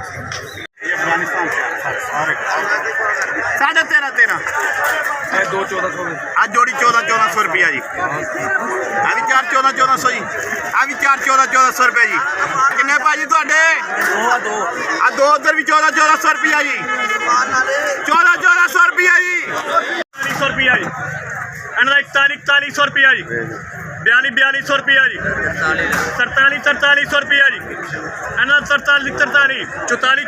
अफगानिस्तान से सारे 13.5 दो 1400 आज जोड़ी 1400 रुपया जी। आ भी 4 1400 जी। आ भी 4 1400 रुपये जी। किन्ने भाजी थोड़े आ दो उधर भी 1400 रुपया जी। 1400 रुपया जी। 4100 रुपया जी। 4100 रुपया जी। 4200 रुपया जी। 4700 रुपया जी। 43 44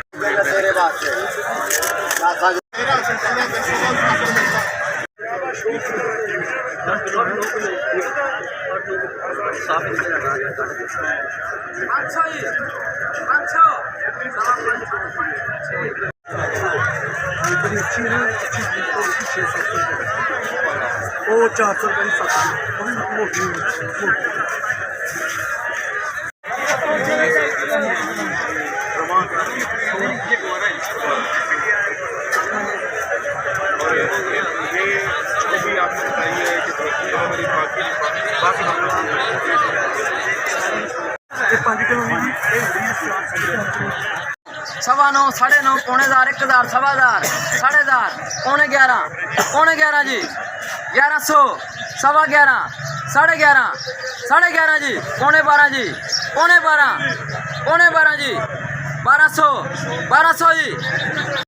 ਉਹ 400 ਰੁਪਏ ਦੀ सवा 9 साढ़े 9 पौने 1000 1000 सवा 1000 साढ़े 1000 पौने 11 जी 1100 सवा 11 साढ़े 11 जी पौने 12 जी पौने 12 जी 1200 जी